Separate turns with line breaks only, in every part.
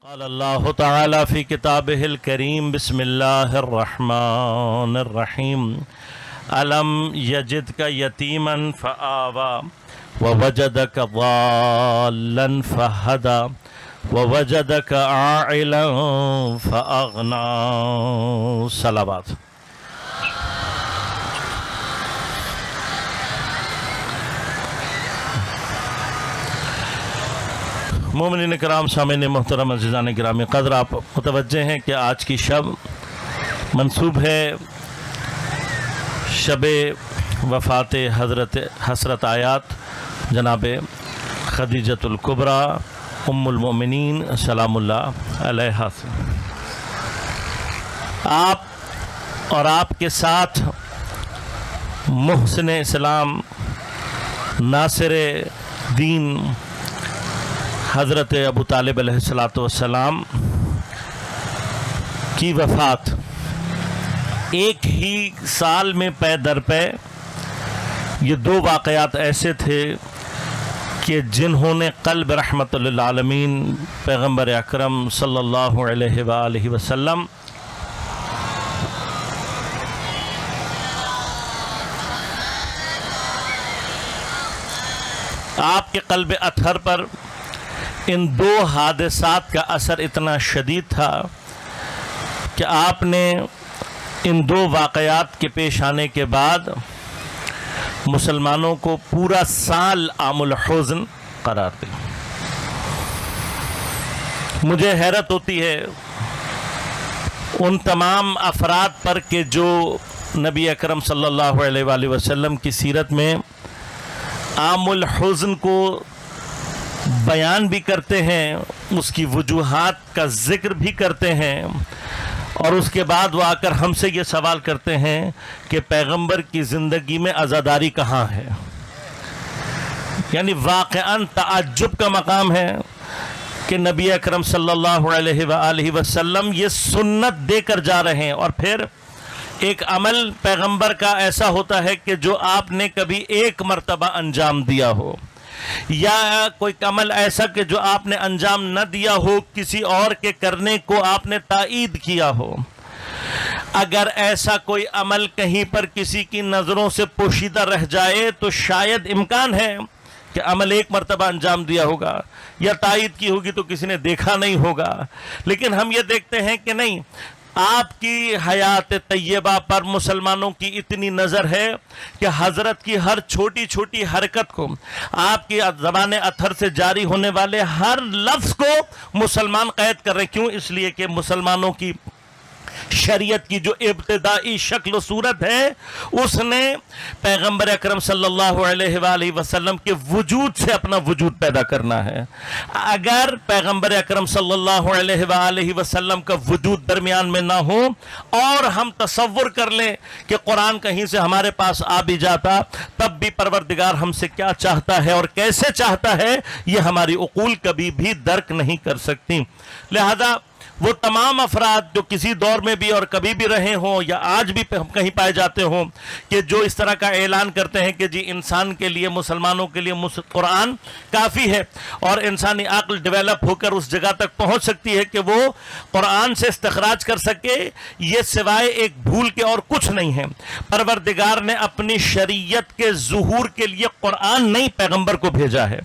قال اللہ تعالی فی کتابہ الکریم بسم اللہ الرحمن الرحیم الم یجدک یتیما فآوی ووجدک ضالا فہدی ووجدک عائلا فأغنی. صلوات. مومنین کرام، سامعین محترم، عزیزان گرامی قدر، آپ متوجہ ہیں کہ آج کی شب منسوب ہے شب وفات حضرت حسرت آیات جناب خدیجۃ الکبریٰ ام المؤمنین سلام اللہ علیہا سے. آپ اور آپ کے ساتھ محسن اسلام ناصر دین حضرت ابو طالب علیہ السلام کی وفات ایک ہی سال میں پے در پے. یہ دو واقعات ایسے تھے کہ جنہوں نے قلب رحمت للعالمین پیغمبر اکرم صلی اللہ علیہ وآلہ وسلم آپ کے قلب اطہر پر ان دو حادثات کا اثر اتنا شدید تھا کہ آپ نے ان دو واقعات کے پیش آنے کے بعد مسلمانوں کو پورا سال عام الحزن قرار دیا. مجھے حیرت ہوتی ہے ان تمام افراد پر کہ جو نبی اکرم صلی اللہ علیہ وآلہ وسلم کی سیرت میں عام الحزن کو بیان بھی کرتے ہیں، اس کی وجوہات کا ذکر بھی کرتے ہیں، اور اس کے بعد وہ آ کر ہم سے یہ سوال کرتے ہیں کہ پیغمبر کی زندگی میں عزاداری کہاں ہے. یعنی واقعاً تعجب کا مقام ہے کہ نبی اکرم صلی اللہ علیہ وآلہ وسلم یہ سنت دے کر جا رہے ہیں، اور پھر ایک عمل پیغمبر کا ایسا ہوتا ہے کہ جو آپ نے کبھی ایک مرتبہ انجام دیا ہو، یا کوئی عمل ایسا کہ جو آپ نے انجام نہ دیا ہو، کسی اور کے کرنے کو آپ نے تائید کیا ہو. اگر ایسا کوئی عمل کہیں پر کسی کی نظروں سے پوشیدہ رہ جائے تو شاید امکان ہے کہ عمل ایک مرتبہ انجام دیا ہوگا یا تائید کی ہوگی تو کسی نے دیکھا نہیں ہوگا. لیکن ہم یہ دیکھتے ہیں کہ نہیں، آپ کی حیات طیبہ پر مسلمانوں کی اتنی نظر ہے کہ حضرت کی ہر چھوٹی چھوٹی حرکت کو، آپ کی زبان اطہر سے جاری ہونے والے ہر لفظ کو مسلمان قید کر رہے. کیوں؟ اس لیے کہ مسلمانوں کی شریعت کی جو ابتدائی شکل و صورت ہے اس نے پیغمبر اکرم صلی اللہ علیہ وآلہ وسلم کے وجود سے اپنا وجود پیدا کرنا ہے. اگر پیغمبر اکرم صلی اللہ علیہ وآلہ وسلم کا وجود درمیان میں نہ ہو اور ہم تصور کر لیں کہ قرآن کہیں سے ہمارے پاس آ بھی جاتا، تب بھی پروردگار ہم سے کیا چاہتا ہے اور کیسے چاہتا ہے یہ ہماری عقول کبھی بھی درک نہیں کر سکتی. لہذا وہ تمام افراد جو کسی دور میں بھی اور کبھی بھی رہے ہوں یا آج بھی کہیں پائے جاتے ہوں کہ جو اس طرح کا اعلان کرتے ہیں کہ جی انسان کے لیے، مسلمانوں کے لیے قرآن کافی ہے اور انسانی عقل ڈیولپ ہو کر اس جگہ تک پہنچ سکتی ہے کہ وہ قرآن سے استخراج کر سکے، یہ سوائے ایک بھول کے اور کچھ نہیں ہے. پروردگار نے اپنی شریعت کے ظہور کے لیے قرآن نہیں پیغمبر کو بھیجا ہے.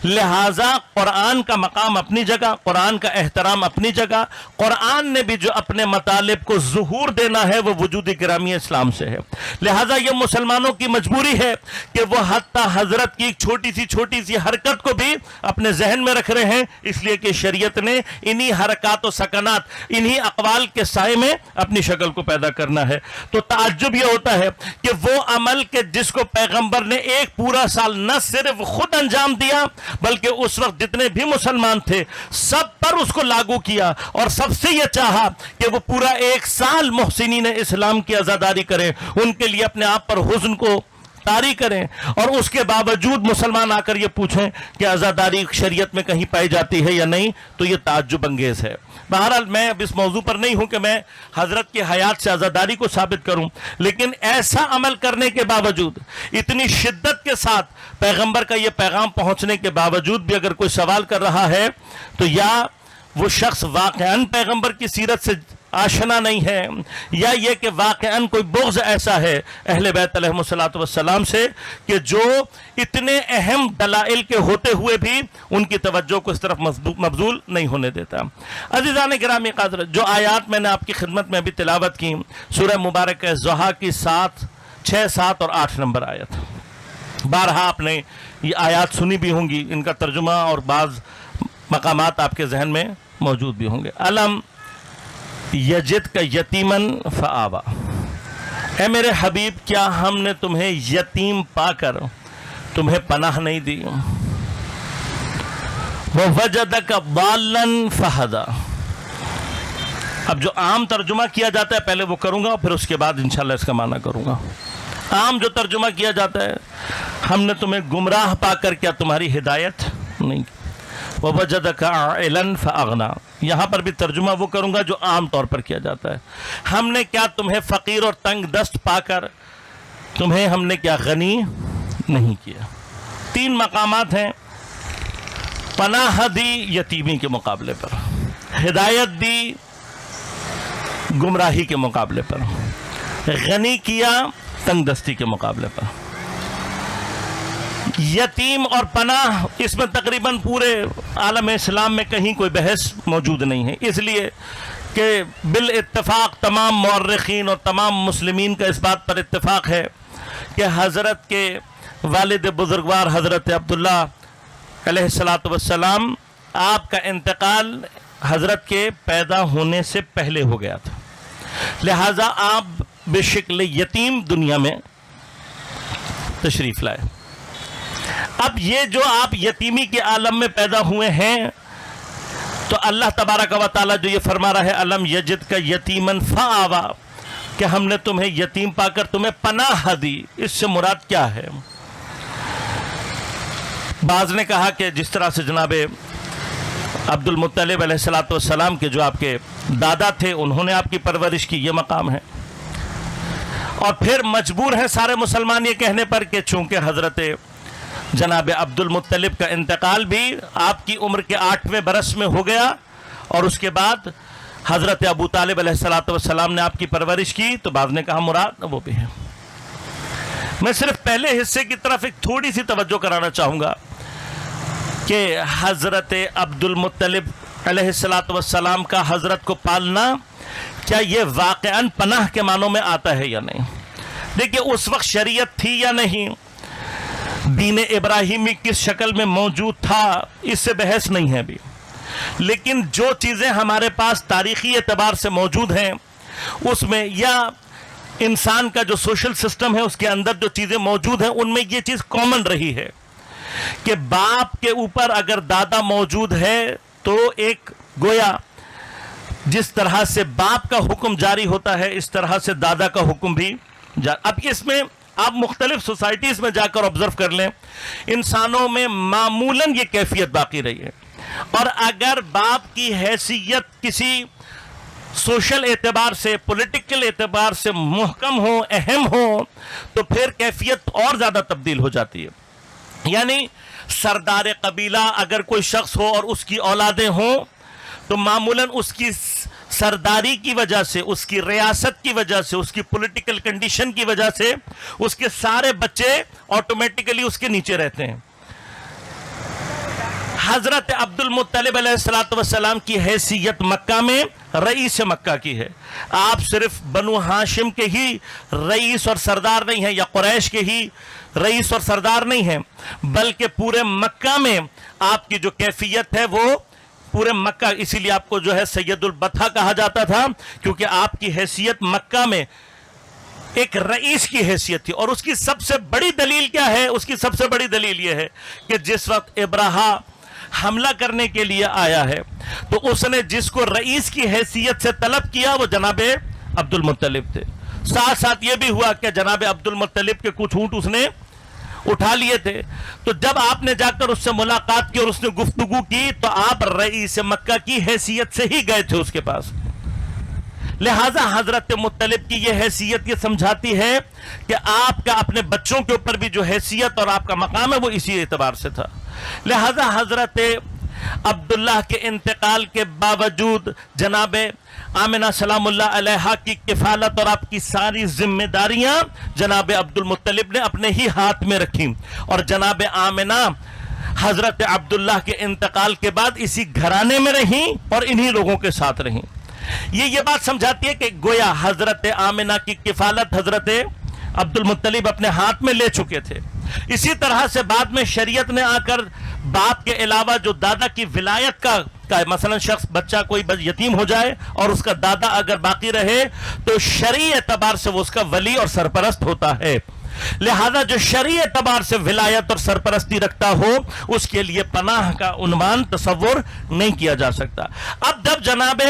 لہٰذا قرآن کا مقام اپنی جگہ، قرآن کا احترام اپنی جگہ. قرآن نے بھی جو اپنے مطالب کو ظہور دینا ہے وہ وجود گرامی اسلام سے ہے. لہٰذا یہ مسلمانوں کی مجبوری ہے کہ وہ حتیٰ حضرت کی ایک چھوٹی سی حرکت کو بھی اپنے ذہن میں رکھ رہے ہیں، اس لیے کہ شریعت نے انہی حرکات و سکنات، انہی اقوال کے سائے میں اپنی شکل کو پیدا کرنا ہے. تو تعجب یہ ہوتا ہے کہ وہ عمل کہ جس کو پیغمبر نے ایک پورا سال نہ صرف خود انجام دیا بلکہ اس وقت جتنے بھی مسلمان تھے سب پر اس کو لاگو کیا، اور سب سے یہ چاہا کہ وہ پورا ایک سال محسنین اسلام کی عزاداری کریں، ان کے لیے اپنے آپ پر حزن کو طاری کریں، اور اس کے باوجود مسلمان آ کر یہ پوچھیں کہ عزاداری شریعت میں کہیں پائی جاتی ہے یا نہیں، تو یہ تعجب انگیز ہے. بہرحال میں اب اس موضوع پر نہیں ہوں کہ میں حضرت کی حیات سے عزاداری کو ثابت کروں، لیکن ایسا عمل کرنے کے باوجود، اتنی شدت کے ساتھ پیغمبر کا یہ پیغام پہنچنے کے باوجود بھی اگر کوئی سوال کر رہا ہے تو یا وہ شخص واقعاً پیغمبر کی سیرت سے آشنا نہیں ہے، یا یہ کہ واقعاً کوئی بغض ایسا ہے اہل بیت علیہم الصلوۃ والسلام سے کہ جو اتنے اہم دلائل کے ہوتے ہوئے بھی ان کی توجہ کو اس طرف مبذول نہیں ہونے دیتا۔ عزیزان گرامی قدر، جو آیات میں نے آپ کی خدمت میں ابھی تلاوت کی، سورہ مبارکہ ضحیٰ کی 6، 7 اور 8 نمبر آیت، بارہا آپ نے یہ آیات سنی بھی ہوں گی، ان کا ترجمہ اور بعض مقامات آپ کے ذہن میں موجود بھی ہوں گے۔ علم یجد کا یتیمن فآوا، اے میرے حبیب کیا ہم نے تمہیں یتیم پا کر تمہیں پناہ نہیں دی؟ وَوَجَدَكَ ضَالًّا فَهَدَى، اب جو عام ترجمہ کیا جاتا ہے پہلے وہ کروں گا، پھر اس کے بعد انشاءاللہ اس کا معنی کروں گا۔ عام جو ترجمہ کیا جاتا ہے، ہم نے تمہیں گمراہ پا کر کیا تمہاری ہدایت نہیں کی۔ وَوَجَدَكَ عَائِلًا فَأَغْنَى، یہاں پر بھی ترجمہ وہ کروں گا جو عام طور پر کیا جاتا ہے، ہم نے کیا تمہیں فقیر اور تنگ دست پا کر تمہیں ہم نے کیا غنی نہیں کیا۔ 3 مقامات ہیں، پناہ دی یتیمی کے مقابلے پر، ہدایت دی گمراہی کے مقابلے پر، غنی کیا تنگ دستی کے مقابلے پر۔ یتیم اور پناہ، اس میں تقریباً پورے عالم اسلام میں کہیں کوئی بحث موجود نہیں ہے، اس لیے کہ بالاتفاق تمام مورخین اور تمام مسلمین کا اس بات پر اتفاق ہے کہ حضرت کے والد بزرگوار حضرت عبداللہ علیہ السلام، آپ کا انتقال حضرت کے پیدا ہونے سے پہلے ہو گیا تھا، لہٰذا آپ بشکل یتیم دنیا میں تشریف لائے۔ اب یہ جو آپ یتیمی کے عالم میں پیدا ہوئے ہیں، تو اللہ تبارک و تعالیٰ جو یہ فرما رہا ہے علم یجد کا یتیمن فآوا، کہ ہم نے تمہیں یتیم پا کر تمہیں پناہ دی، اس سے مراد کیا ہے؟ بعض نے کہا کہ جس طرح سے جناب عبد المطلب علیہ السلام کے جو آپ کے دادا تھے انہوں نے آپ کی پرورش کی، یہ مقام ہے، اور پھر مجبور ہیں سارے مسلمان یہ کہنے پر کہ چونکہ حضرت جناب عبد المطلب کا انتقال بھی آپ کی عمر کے 8ویں برس میں ہو گیا، اور اس کے بعد حضرت ابو طالب علیہ السلام نے آپ کی پرورش کی، تو بعض نے کہا مراد وہ بھی ہے۔ میں صرف پہلے حصے کی طرف ایک تھوڑی سی توجہ کرانا چاہوں گا کہ حضرت عبد المطلب علیہ السلام کا حضرت کو پالنا کیا یہ واقعاً پناہ کے معنوں میں آتا ہے یا نہیں؟ دیکھیے اس وقت شریعت تھی یا نہیں، دین ابراہیمی کس شکل میں موجود تھا، اس سے بحث نہیں ہے ابھی، لیکن جو چیزیں ہمارے پاس تاریخی اعتبار سے موجود ہیں اس میں، یا انسان کا جو سوشل سسٹم ہے اس کے اندر جو چیزیں موجود ہیں ان میں یہ چیز کامن رہی ہے کہ باپ کے اوپر اگر دادا موجود ہے تو ایک گویا جس طرح سے باپ کا حکم جاری ہوتا ہے اس طرح سے دادا کا حکم بھی جاری۔ اب اس میں آپ مختلف سوسائٹیز میں جا کر آبزرو کر لیں، انسانوں میں معمولاً یہ کیفیت باقی رہی ہے، اور اگر باپ کی حیثیت کسی سوشل اعتبار سے، پولیٹیکل اعتبار سے محکم ہو، اہم ہو، تو پھر کیفیت اور زیادہ تبدیل ہو جاتی ہے۔ یعنی سردار قبیلہ اگر کوئی شخص ہو اور اس کی اولادیں ہوں تو معمولاً اس کی سرداری کی وجہ سے، اس کی ریاست کی وجہ سے، اس کی پولیٹیکل کنڈیشن کی وجہ سے اس کے سارے بچے آٹومیٹیکلی اس کے نیچے رہتے ہیں۔ حضرت عبد المطلب علیہ السلام کی حیثیت مکہ میں رئیس مکہ کی ہے، آپ صرف بنو ہاشم کے ہی رئیس اور سردار نہیں ہیں، یا قریش کے ہی رئیس اور سردار نہیں ہیں، بلکہ پورے مکہ میں آپ کی جو کیفیت ہے وہ پورے مکہ، اسی لیے آپ کو جو ہے سید البطحہ کہا جاتا تھا، کیونکہ آپ کی حیثیت مکہ میں ایک رئیس کی حیثیت تھی۔ اور اس کی سب سے بڑی دلیل کیا ہے؟ اس کی سب سے بڑی دلیل یہ ہے کہ جس وقت ابراہا حملہ کرنے کے لیے آیا ہے تو اس نے جس کو رئیس کی حیثیت سے طلب کیا وہ جناب عبد المطلب تھے، ساتھ ساتھ یہ بھی ہوا کہ جناب عبد المطلب کے کچھ اونٹ اس نے اٹھا لیے تھے، تو جب آپ نے جا کر اس سے ملاقات کی اور اس نے گفتگو کی تو آپ رئیس مکہ کی حیثیت سے ہی گئے تھے اس کے پاس، لہٰذا حضرت مطلب کی یہ حیثیت یہ سمجھاتی ہے کہ آپ کا اپنے بچوں کے اوپر بھی جو حیثیت اور آپ کا مقام ہے وہ اسی اعتبار سے تھا۔ لہٰذا حضرت عبداللہ کے انتقال کے باوجود جناب آمنہ سلام اللہ علیہا کی کفالت اور آپ کی ساری ذمہ داریاں جناب عبد المطلب نے اپنے ہی ہاتھ میں رکھی، اور جناب آمنہ حضرت عبداللہ کے انتقال کے بعد اسی گھرانے میں رہیں اور انہی لوگوں کے ساتھ رہیں۔ یہ بات سمجھاتی ہے کہ گویا حضرت آمنہ کی کفالت حضرت عبد المطلب اپنے ہاتھ میں لے چکے تھے۔ اسی طرح سے بعد میں شریعت نے آ کر باپ کے علاوہ جو دادا کی ولایت کا مثلا شخص بچہ کوئی یتیم ہو جائے اور اس کا دادا اگر باقی رہے تو شرعی اعتبار سے وہ اس کا ولی اور سرپرست ہوتا ہے، لہذا جو شرعی اعتبار سے ولایت اور سرپرستی رکھتا ہو اس کے لیے پناہ کا عنوان تصور نہیں کیا جا سکتا۔ اب جب جناب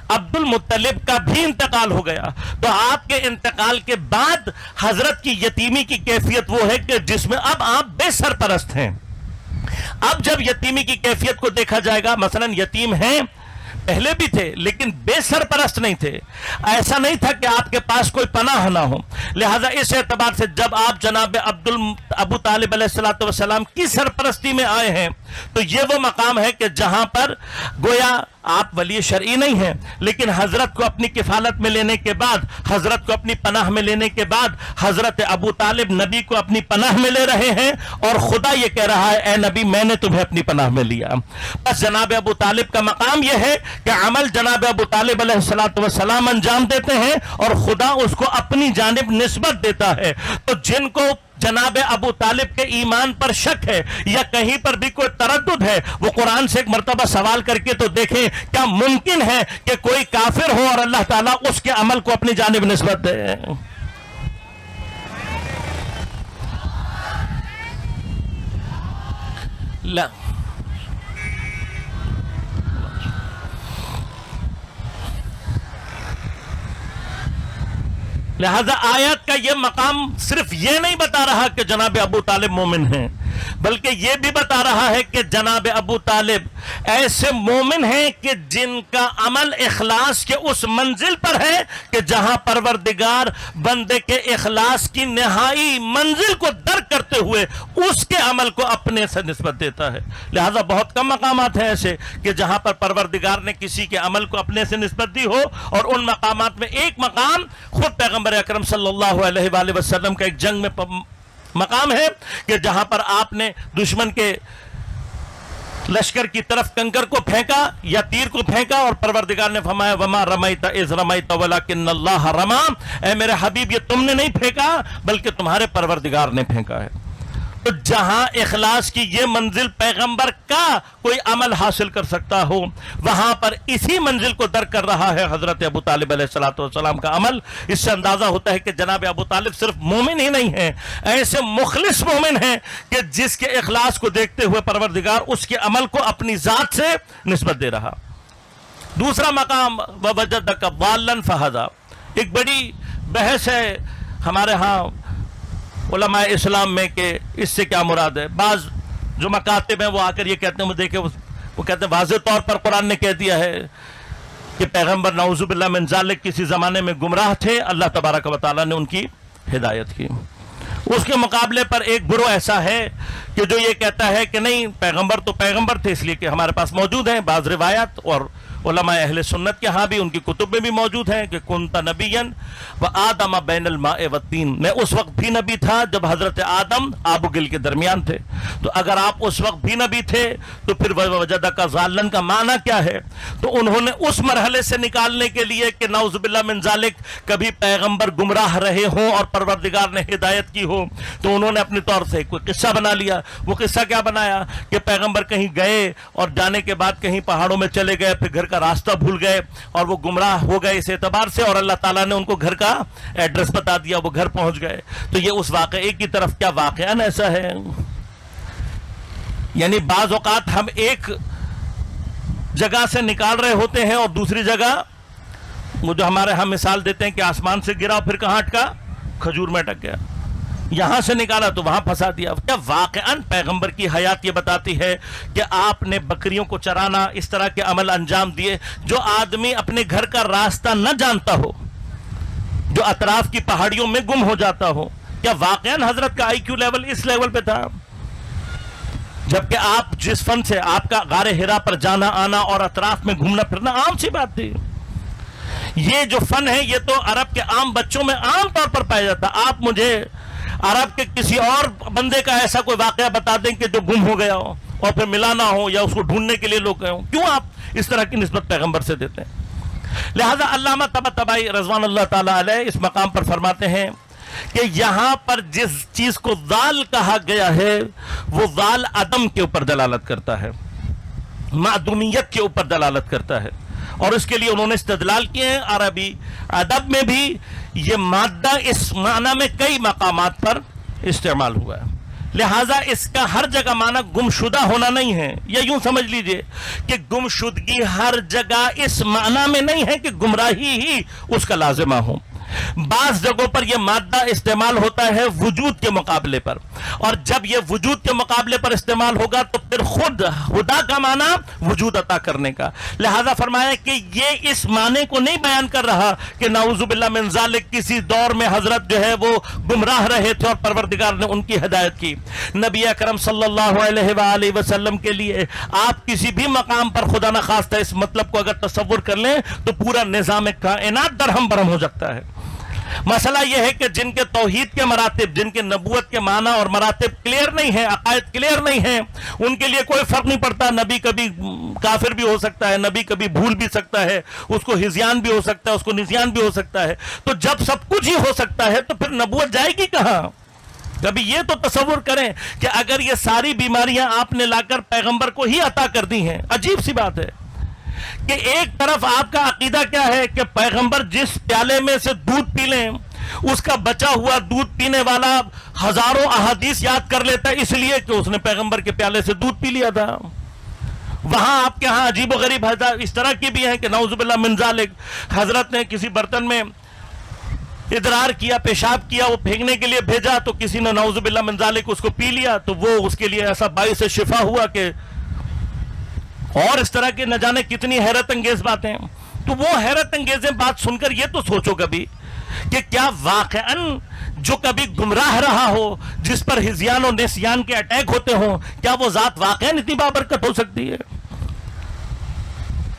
عبد المطلب کا بھی انتقال ہو گیا تو آپ کے انتقال کے بعد حضرت کی یتیمی کی کیفیت وہ ہے کہ جس میں اب آپ بے سرپرست ہیں۔ اب جب یتیمی کی کیفیت کو دیکھا جائے گا، مثلا یتیم ہیں، پہلے بھی تھے لیکن بے سرپرست نہیں تھے، ایسا نہیں تھا کہ آپ کے پاس کوئی پناہ نہ ہو، لہذا اس اعتبار سے جب آپ جناب ابو طالب علیہ السلام کی سرپرستی میں آئے ہیں تو یہ وہ مقام ہے کہ جہاں پر گویا آپ ولی شرعی نہیں ہیں لیکن حضرت کو اپنی کفالت میں لینے کے بعد، حضرت کو اپنی پناہ میں لینے کے بعد حضرت ابو طالب نبی کو اپنی پناہ میں لے رہے ہیں اور خدا یہ کہہ رہا ہے اے نبی میں نے تمہیں اپنی پناہ میں لیا۔ بس جناب ابو طالب کا مقام یہ ہے کہ عمل جناب ابو طالب علیہ السلام انجام دیتے ہیں اور خدا اس کو اپنی جانب نسبت دیتا ہے۔ تو جن کو جناب ابو طالب کے ایمان پر شک ہے یا کہیں پر بھی کوئی تردد ہے وہ قرآن سے ایک مرتبہ سوال کر کے تو دیکھیں کیا ممکن ہے کہ کوئی کافر ہو اور اللہ تعالیٰ اس کے عمل کو اپنی جانب نسبت دے؟ لا لہذا آیت کا یہ مقام صرف یہ نہیں بتا رہا کہ جناب ابو طالب مومن ہیں بلکہ یہ بھی بتا رہا ہے کہ جناب ابو طالب ایسے مومن ہیں کہ جن کا عمل اخلاص کے اس منزل پر ہے کہ جہاں پروردگار بندے کے اخلاص کی نہائی منزل کو درک کرتے ہوئے اس کے عمل کو اپنے سے نسبت دیتا ہے۔ لہذا بہت کم مقامات ہیں ایسے کہ جہاں پر پروردگار نے کسی کے عمل کو اپنے سے نسبت دی ہو، اور ان مقامات میں ایک مقام خود پیغمبر اکرم صلی اللہ علیہ وآلہ وسلم کا ایک جنگ میں مقام ہے کہ جہاں پر آپ نے دشمن کے لشکر کی طرف کنکر کو پھینکا یا تیر کو پھینکا اور پروردگار نے فرمایا وما رمیت اذ رمیت ولکن اللہ رما، اے میرے حبیب یہ تم نے نہیں پھینکا بلکہ تمہارے پروردگار نے پھینکا ہے۔ تو جہاں اخلاص کی یہ منزل پیغمبر کا کوئی عمل حاصل کر سکتا ہو وہاں پر اسی منزل کو درک کر رہا ہے حضرت ابو طالب علیہ السلام کا عمل۔ اس سے اندازہ ہوتا ہے کہ جناب ابو طالب صرف مومن ہی نہیں ہیں، ایسے مخلص مومن ہیں کہ جس کے اخلاص کو دیکھتے ہوئے پروردگار اس کے عمل کو اپنی ذات سے نسبت دے رہا۔ دوسرا مقام ووجدک ضالا فہدی، ایک بڑی بحث ہے ہمارے ہاں علماء اسلام میں کہ اس سے کیا مراد ہے۔ بعض جو مکاتب ہیں وہ آ کر یہ کہتے ہیں، وہ دیکھیں وہ کہتے ہیں واضح طور پر قرآن نے کہہ دیا ہے کہ پیغمبر نعوذ باللہ من ذالک کسی زمانے میں گمراہ تھے، اللہ تبارک و تعالیٰ نے ان کی ہدایت کی۔ اس کے مقابلے پر ایک گروہ ایسا ہے کہ جو یہ کہتا ہے کہ نہیں پیغمبر تو پیغمبر تھے، اس لیے کہ ہمارے پاس موجود ہیں بعض روایات اور علماء اہل سنت کے ہاں بھی ان کی کتب میں بھی موجود ہیں کہ کنت نبیا وآدم بین الماء والطین، میں اس وقت بھی نبی تھا جب حضرت آدم آب و گل کے درمیان تھے۔ تو اگر آپ اس وقت بھی نبی تھے تو پھر وجدک ضالا کا معنی کیا ہے؟ تو انہوں نے اس مرحلے سے نکالنے کے لیے کہ نعوذ باللہ من ذالک کبھی پیغمبر گمراہ رہے ہوں اور پروردگار نے ہدایت کی ہو، تو انہوں نے اپنے طور سے کوئی قصہ بنا لیا۔ وہ قصہ کیا بنایا کہ پیغمبر کہیں گئے اور جانے کے بعد کہیں پہاڑوں میں چلے گئے، پھر گھر کا راستہ بھول گئے اور وہ گمراہ ہو گئے اس اعتبار سے، اور اللہ تعالیٰ نے ان کو گھر کا ایڈریس بتا دیا، وہ گھر پہنچ گئے۔ تو یہ اس واقعے کی طرف کیا واقعاً ایسا ہے؟ یعنی بعض اوقات ہم ایک جگہ سے نکال رہے ہوتے ہیں اور دوسری جگہ وہ جو ہمارے ہم مثال دیتے ہیں کہ آسمان سے گرا پھر کہاں اٹکا؟ کھجور میں اٹک گیا، یہاں سے نکالا تو وہاں پھنسا دیا۔ کیا واقعاً پیغمبر کی حیات یہ بتاتی ہے کہ آپ نے بکریوں کو چرانا، اس طرح کے عمل انجام دیے؟ جو آدمی اپنے گھر کا راستہ نہ جانتا ہو، جو اطراف کی پہاڑیوں میں گم ہو جاتا ہو، کیا واقعاً حضرت کا آئی کیو لیول اس لیول پہ تھا؟ جبکہ آپ جس فن سے آپ کا غار ہرا پر جانا آنا اور اطراف میں گھومنا پھرنا عام سی بات تھی. یہ جو فن ہے یہ تو عرب کے عام بچوں میں عام طور پر پایا جاتا. آپ مجھے عرب کے کسی اور بندے کا ایسا کوئی واقعہ بتا دیں کہ جو گم ہو گیا ہو اور پھر ملا نہ ہو یا اس کو ڈھونڈنے کے لیے لوگ گئے ہوں. کیوں آپ اس طرح کی نسبت پیغمبر سے دیتے ہیں؟ لہذا علامہ طباطبائی رضوان اللہ تعالی علیہ اس مقام پر فرماتے ہیں کہ یہاں پر جس چیز کو ضال کہا گیا ہے وہ ضال عدم کے اوپر دلالت کرتا ہے، معدومیت کے اوپر دلالت کرتا ہے. اور اس کے لیے انہوں نے استدلال کیے ہیں. عربی ادب میں بھی یہ مادہ اس معنی میں کئی مقامات پر استعمال ہوا ہے. لہٰذا اس کا ہر جگہ معنی گمشدہ ہونا نہیں ہے. یا یوں سمجھ لیجئے کہ گمشدگی ہر جگہ اس معنی میں نہیں ہے کہ گمراہی ہی اس کا لازمہ ہو. بعض جگہوں پر یہ مادہ استعمال ہوتا ہے وجود کے مقابلے پر، اور جب یہ وجود کے مقابلے پر استعمال ہوگا تو پھر خود خدا کا معنی وجود عطا کرنے کا. لہذا فرمایا کہ یہ اس معنی کو نہیں بیان کر رہا کہ نعوذ باللہ من ذالک کسی دور میں حضرت جو ہے وہ گمراہ رہے تھے اور پروردگار نے ان کی ہدایت کی. نبی اکرم صلی اللہ علیہ وآلہ وسلم کے لیے آپ کسی بھی مقام پر خدا نخواستہ اس مطلب کو اگر تصور کر لیں تو پورا نظام کائنات درہم برہم ہو سکتا ہے. مسئلہ یہ ہے کہ جن کے توحید کے مراتب، جن کے نبوت کے معنی اور مراتب کلیئر نہیں ہیں، عقائد کلیئر نہیں ہیں، ان کے لیے کوئی فرق نہیں پڑتا. نبی کبھی کافر بھی ہو سکتا ہے، نبی کبھی بھول بھی سکتا ہے، اس کو ہذیان بھی ہو سکتا ہے، اس کو نسیان بھی ہو سکتا ہے. تو جب سب کچھ ہی ہو سکتا ہے تو پھر نبوت جائے گی کہاں؟ کبھی یہ تو تصور کریں کہ اگر یہ ساری بیماریاں آپ نے لا کر پیغمبر کو ہی عطا کر دی ہیں. عجیب سی بات ہے کہ ایک طرف آپ کا عقیدہ کیا ہے کہ پیغمبر جس پیالے میں سے دودھ پی لیں اس کا بچا ہوا دودھ پینے والا ہزاروں احادیث یاد کر لیتا ہے اس لیے کہ اس نے پیغمبر کے پیالے سے دودھ پی لیا تھا. وہاں آپ کے ہاں عجیب و غریب اس طرح کی بھی ہیں کہ نعوذ باللہ من ذالک حضرت نے کسی برتن میں ادرار کیا، پیشاب کیا، وہ پھینکنے کے لیے بھیجا تو کسی نے نعوذ باللہ من ذالک اس کو پی لیا تو وہ اس کے لیے ایسا باعث شفا ہوا کہ، اور اس طرح کی نہ جانے کتنی حیرت انگیز باتیں. تو وہ حیرت انگیز بات سن کر یہ تو سوچو کبھی کہ کیا واقعاً جو کبھی گمراہ رہا ہو، جس پر ہذیان و نسیان کے اٹیک ہوتے ہوں، کیا وہ ذات واقعاً اتنی بابرکت ہو سکتی ہے؟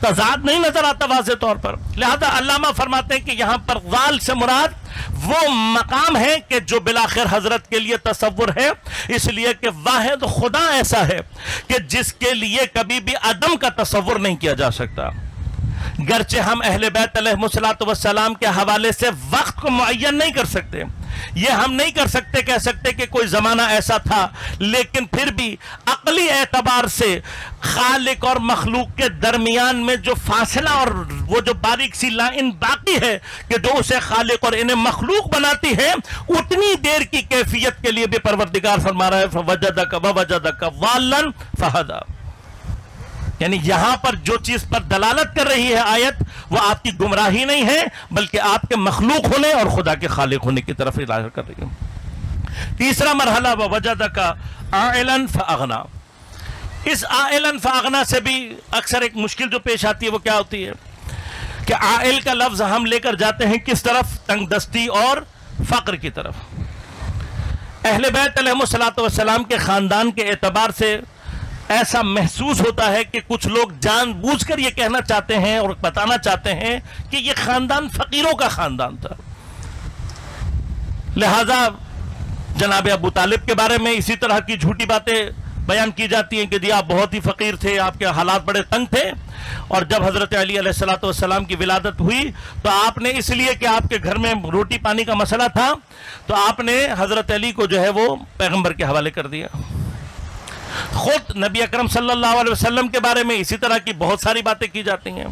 تضاد نہیں نظر آتا واضح طور پر. لہذا علامہ فرماتے ہیں کہ یہاں پر ضال سے مراد وہ مقام ہے کہ جو بلاخر حضرت کے لیے تصور ہے، اس لیے کہ واحد خدا ایسا ہے کہ جس کے لیے کبھی بھی عدم کا تصور نہیں کیا جا سکتا. گرچہ ہم اہل بیت علیہ السلام کے حوالے سے وقت کو معین نہیں کر سکتے، یہ ہم نہیں کر سکتے کہہ سکتے کہ کوئی زمانہ ایسا تھا، لیکن پھر بھی عقلی اعتبار سے خالق اور مخلوق کے درمیان میں جو فاصلہ اور وہ جو باریک سی لائن باقی ہے کہ جو اسے خالق اور انہیں مخلوق بناتی ہے، اتنی دیر کی کیفیت کے لیے بھی پروردگار فرما رہا ہے فوجدک ووجدک ضالا فہدی. یعنی یہاں پر جو چیز پر دلالت کر رہی ہے آیت وہ آپ کی گمراہی نہیں ہے بلکہ آپ کے مخلوق ہونے اور خدا کے خالق ہونے کی طرف اشارہ کر رہی ہے. تیسرا مرحلہ ووجدک عائلا فاغنی. اس عائلا فاغنی سے بھی اکثر ایک مشکل جو پیش آتی ہے وہ کیا ہوتی ہے کہ عائل کا لفظ ہم لے کر جاتے ہیں کس طرف؟ تنگ دستی اور فقر کی طرف. اہل بیت علیہ السلام کے خاندان کے اعتبار سے ایسا محسوس ہوتا ہے کہ کچھ لوگ جان بوجھ کر یہ کہنا چاہتے ہیں اور بتانا چاہتے ہیں کہ یہ خاندان فقیروں کا خاندان تھا. لہذا جناب ابو طالب کے بارے میں اسی طرح کی جھوٹی باتیں بیان کی جاتی ہیں کہ جی آپ بہت ہی فقیر تھے، آپ کے حالات بڑے تنگ تھے، اور جب حضرت علی علیہ السلام کی ولادت ہوئی تو آپ نے اس لیے کہ آپ کے گھر میں روٹی پانی کا مسئلہ تھا تو آپ نے حضرت علی کو جو ہے وہ پیغمبر کے حوالے کر دیا. خود نبی اکرم صلی اللہ علیہ وسلم کے بارے میں اسی طرح کی بہت ساری باتیں کی جاتی ہیں.